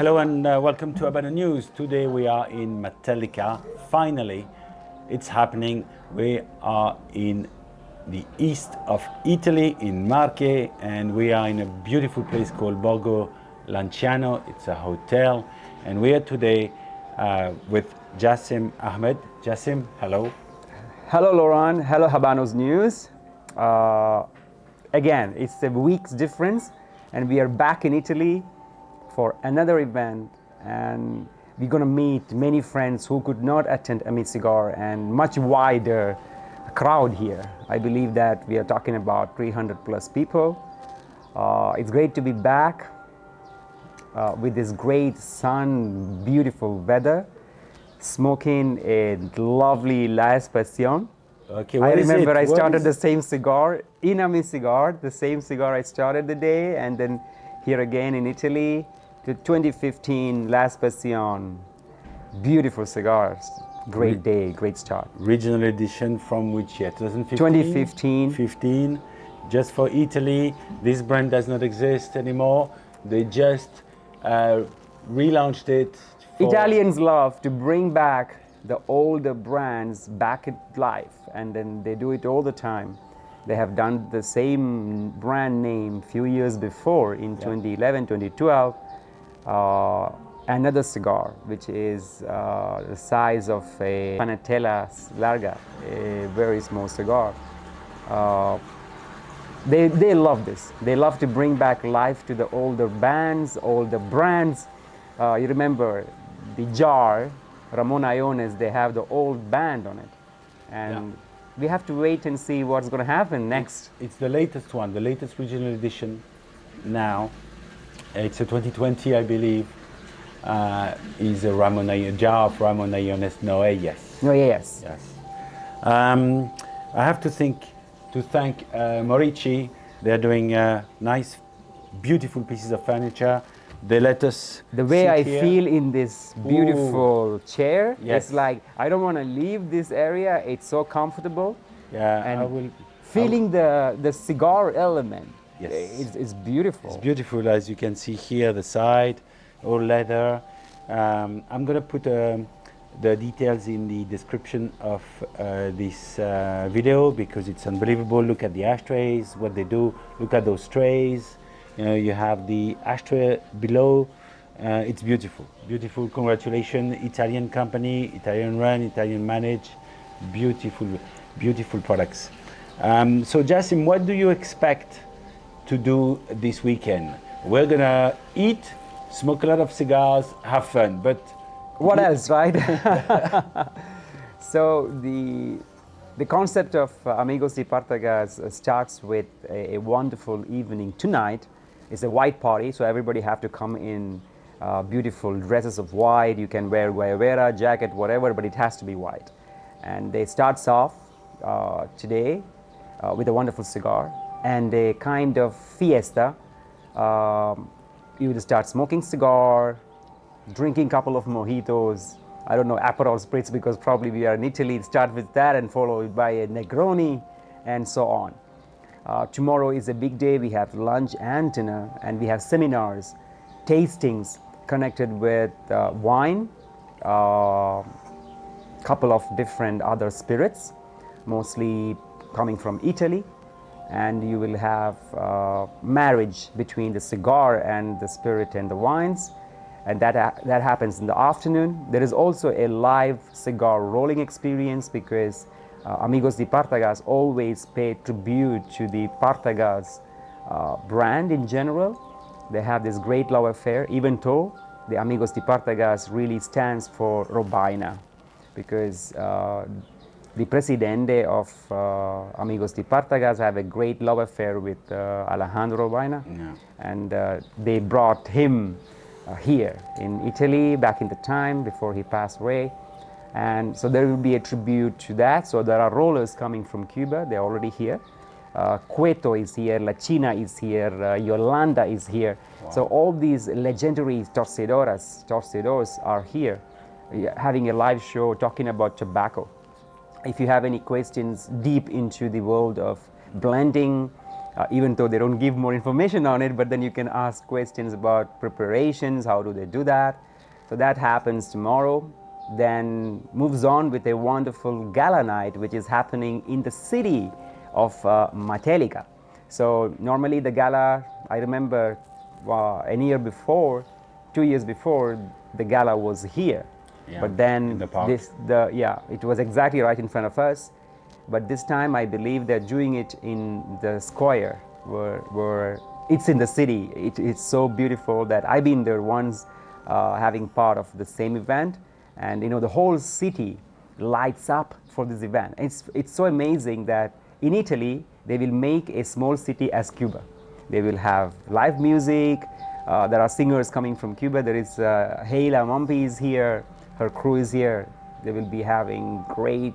Hello and welcome to Habano News. Today we are in Matelica. Finally, it's happening. We are in the east of Italy, in Marche, and we are in a beautiful place called Borgo Lanciano. It's a hotel, and we are today with Jasim Ahmed. Jasim, hello. Hello, Laurent. Hello, Habano's News. Again, it's a week's difference, and we are back in Italy for another event. And we're going to meet many friends who could not attend Amid Cigar and much wider crowd here. I believe that we are talking about 300 plus people. It's great to be back with this great sun, beautiful weather, smoking a lovely La Especion. Okay, I remember I started What the is same cigar in a Mi cigar, the same cigar I started the day, and then here again in Italy, the 2015 La Especion. Beautiful cigars. Great day, great start. regional edition from which year? 2015? 2015. 15. Just for Italy. This brand does not exist anymore. They just relaunched it. Italians love to bring back the older brands back in life, and then they do it all the time. They have done the same brand name few years before in 2011, 2012. Another cigar, which is the size of a Panatella Larga, a very small cigar. They love this. They love to bring back life to the older bands, older brands. You remember the jar, Ramon Iones, they have the old band on it. And we have to wait and see what's going to happen next. It's the latest one, the latest regional edition now. It's a 2020, I believe. Is a jar of Ramon Iones Noe, yes. Oh, yes. Yes. I have to thank Morici. They're doing nice, beautiful pieces of furniture. They let us. The way sit I here. feel in this beautiful chair, Yes. it's like I don't want to leave this area. It's so comfortable. Yeah, And I will. feeling the cigar element. Yes. It's beautiful. It's beautiful, as you can see here, the side, all leather. I'm gonna put the details in the description of this video because it's unbelievable. Look at the ashtrays, what they do. Look at those trays. You know, you have the ashtray below. It's beautiful, beautiful. Congratulations, Italian company, Italian run, Italian manage. Beautiful, beautiful products. So, Jasim, what do you expect to do this weekend? We're gonna eat, smoke a lot of cigars, have fun, but What else, right? So the concept of Amigos de Partagas starts with a wonderful evening tonight. It's a white party, so everybody have to come in beautiful dresses of white. You can wear guayabera, jacket, whatever, but it has to be white. And they starts off today with a wonderful cigar and a kind of fiesta. You will start smoking cigar, drinking couple of mojitos, I don't know, Aperol spritz, because probably we are in Italy. Start with that and follow it by a Negroni and so on. Tomorrow is a big day. We have lunch and dinner, and we have seminars, tastings connected with wine, couple of different other spirits, mostly coming from Italy. And you will have marriage between the cigar and the spirit and the wines. And that happens in the afternoon. There is also a live cigar rolling experience because Amigos de Partagas always pay tribute to the Partagas brand in general. They have this great love affair, even though the Amigos de Partagas really stands for Robaina, because the presidente of Amigos de Partagas have a great love affair with Alejandro Robaina, and they brought him here in Italy back in the time before he passed away. And so there will be a tribute to that. So there are rollers coming from Cuba. They're already here. Cueto is here, La China is here, Yolanda is here. Wow. So all these legendary torcedores are here, having a live show talking about tobacco. If you have any questions deep into the world of blending, even though they don't give more information on it, but then you can ask questions about preparations, how do they do that. So that happens tomorrow. Then moves on with a wonderful gala night, which is happening in the city of Matelica. So normally the gala, I remember a year before, 2 years before, the gala was here. Yeah, but then in the park. it was exactly right in front of us. But this time I believe they're doing it in the square where it's in the city. It's so beautiful that I've been there once, having part of the same event, and the whole city lights up for this event. It's so amazing that in Italy they will make a small city as Cuba. They will have live music. There are singers coming from Cuba. There is Heila Mompi is here. Her crew is here. They will be having great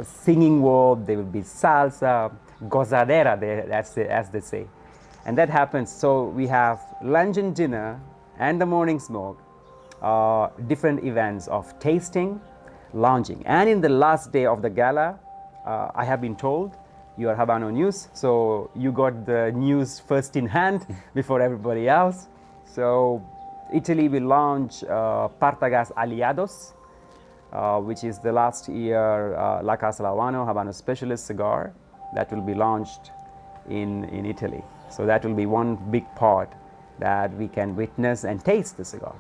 singing world. There will be salsa, gozadera, as they say. And that happens. So we have lunch and dinner and the morning smoke, different events of tasting, lounging. And in the last day of the gala, I have been told, you are Habano News, so you got the news first in hand before everybody else. So Italy will launch Partagas Aliados, which is the last year La Casa Habano Specialist cigar that will be launched in Italy. So that will be one big part that we can witness and taste the cigar.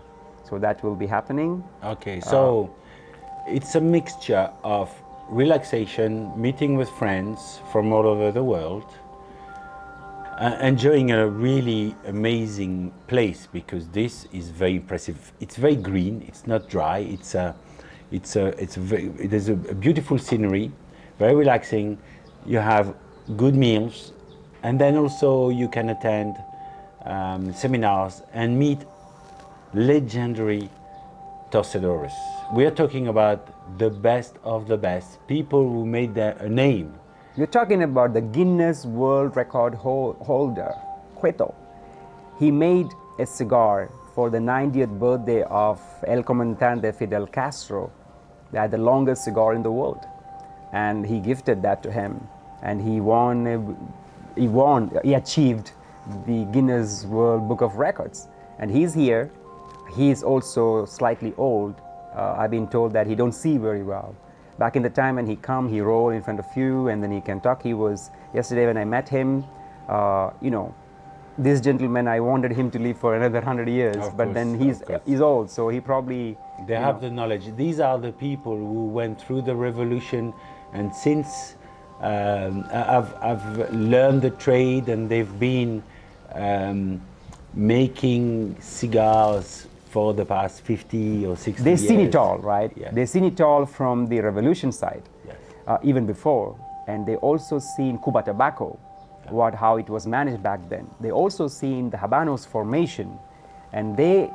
So that will be happening. Okay, so it's a mixture of relaxation, meeting with friends from all over the world, enjoying a really amazing place, because this is very impressive. It's very green. It's not dry. There's a beautiful scenery, very relaxing. You have good meals, and then also you can attend seminars and meet legendary torcedores. We are talking about the best of the best, people who made a name. You're talking about the Guinness World Record holder, Cueto. He made a cigar for the 90th birthday of El Comandante Fidel Castro. They had the longest cigar in the world. And he gifted that to him. And he achieved the Guinness World Book of Records. And he's here. He's also slightly old. I've been told that he don't see very well. Back in the time when he roll in front of you and then he can talk. Yesterday when I met him, this gentleman, I wanted him to live for another 100 years, but then he's old, so he probably... They have the knowledge. These are the people who went through the revolution, and since I've learned the trade, and they've been making cigars for the past 50 or 60 years. They've seen it all, right? Yes. They've seen it all from the revolution side, Yes. Even before. And they also seen Cuba tobacco, how it was managed back then. They also seen the Habano's formation, and there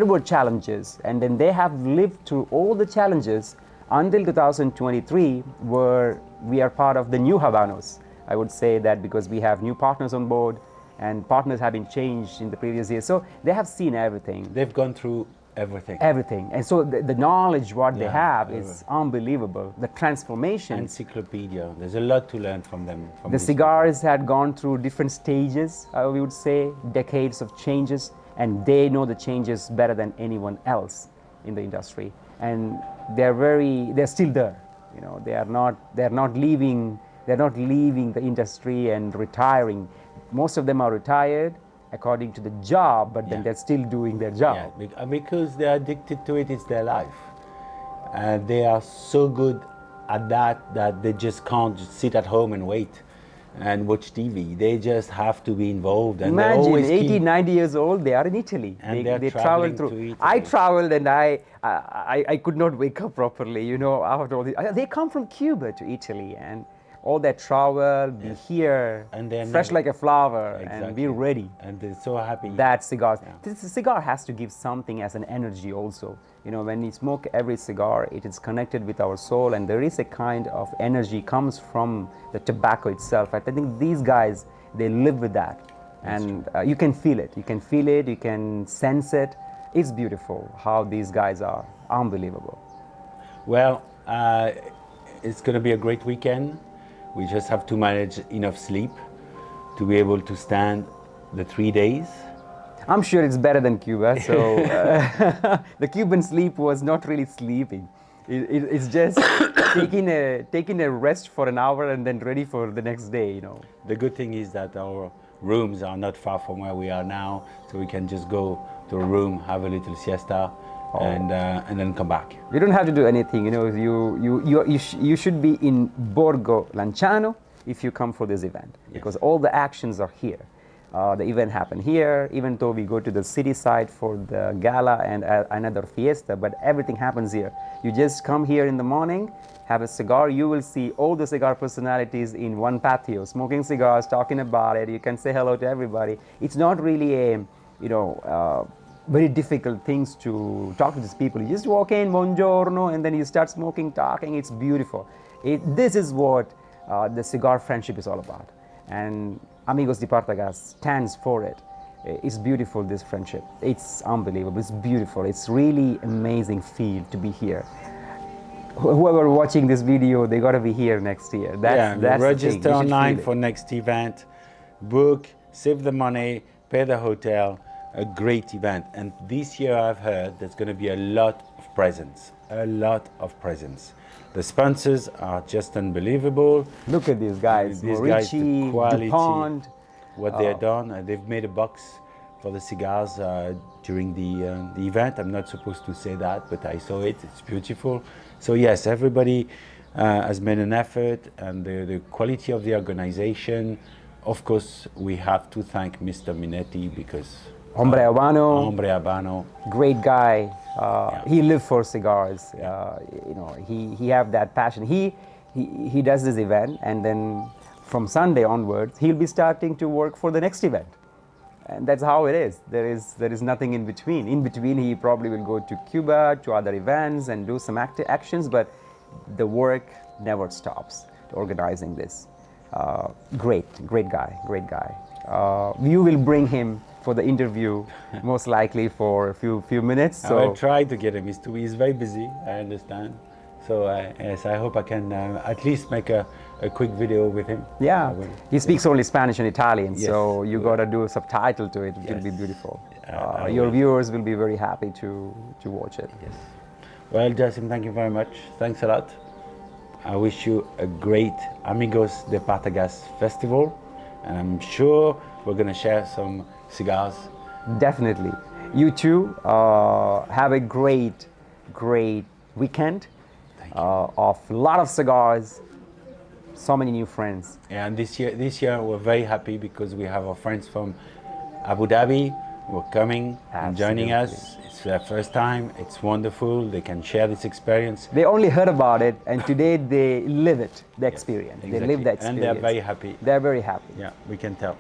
were challenges, and then they have lived through all the challenges until 2023, where we are part of the new Habanos. I would say that because we have new partners on board, and partners have been changed in the previous years. So they have seen everything. They've gone through everything. Everything. And so the knowledge they have is unbelievable. The transformation. Encyclopedia. There's a lot to learn from them. The cigars had gone through different stages, we would say, decades of changes, and they know the changes better than anyone else in the industry. And they're still there. They're not leaving the industry and retiring. Most of them are retired according to the job, but then they're still doing their job. Yeah, because they're addicted to it. It's their life. And they are so good at that they just can't just sit at home and wait and watch TV. They just have to be involved. And imagine 80, 90 years old, they are in Italy. And they travel through. To Italy. I traveled and I could not wake up properly, after all this. They come from Cuba to Italy, and all that travel, be here, and they're fresh like a flower, exactly. and be ready. And they're so happy. That cigars. This cigar has to give something as an energy also. When we smoke every cigar, it is connected with our soul, and there is a kind of energy comes from the tobacco itself. I think these guys, they live with that. And you can feel it. You can feel it. You can sense it. It's beautiful how these guys are. Unbelievable. Well, it's going to be a great weekend. We just have to manage enough sleep. to be able to stand the 3 days. I'm sure it's better than Cuba. So the Cuban sleep was not really sleeping. It's just taking a rest for an hour and then ready for the next day. You know. The good thing is that our rooms are not far from where we are now, so we can just go to a room, have a little siesta, and then come back. You don't have to do anything. You know, you should be in Borgo Lanciano if you come for this event, because all the actions are here. The event happened here, even though we go to the city side for the gala and another fiesta, but everything happens here. You just come here in the morning, have a cigar, you will see all the cigar personalities in one patio, smoking cigars, talking about it. You can say hello to everybody. It's not really a, very difficult things to talk to these people. You just walk in, buongiorno, and then you start smoking, talking. It's beautiful. This is what the cigar friendship is all about. And Amigos de Partagas stands for it. It's beautiful, this friendship. It's unbelievable. It's beautiful. It's really amazing feel to be here. Whoever watching this video, they got to be here next year. That's register online for next event, book, save the money, pay the hotel. A great event. And this year I've heard there's going to be a lot of presents. A lot of presents. The sponsors are just unbelievable. Look at these guys. These Morici, guys, the quality, DuPont. What they've done. They've made a box for the cigars during the event. I'm not supposed to say that, but I saw it. It's beautiful. So yes, everybody has made an effort, and the quality of the organization. Of course, we have to thank Mr. Minetti, because Hombre Habano. Great guy. He lived for cigars. He have that passion. He does this event, and then from Sunday onwards, he'll be starting to work for the next event. And that's how it is. There is nothing in between. In between, he probably will go to Cuba, to other events, and do some actions, but the work never stops, organizing this. Great guy. You will bring him for the interview, most likely for a few minutes. So I will try to get him. He's very busy, I understand. So yes, I hope I can at least make a quick video with him. Yeah, he speaks only Spanish and Italian, yes. So you got to do a subtitle to it. It will be beautiful. Your viewers will be very happy to watch it. Yes. Well, Jasim, thank you very much. Thanks a lot. I wish you a great Amigos de Partagas Festival, and I'm sure we're going to share some cigars. Definitely. You too. Have a great weekend of a lot of cigars, so many new friends. And this year we're very happy because we have our friends from Abu Dhabi who are coming and joining us. It's their first time. It's wonderful. They can share this experience. They only heard about it, and today they live it, the experience. Exactly. They live that experience. And they're very happy. They're very happy. Yeah, we can tell.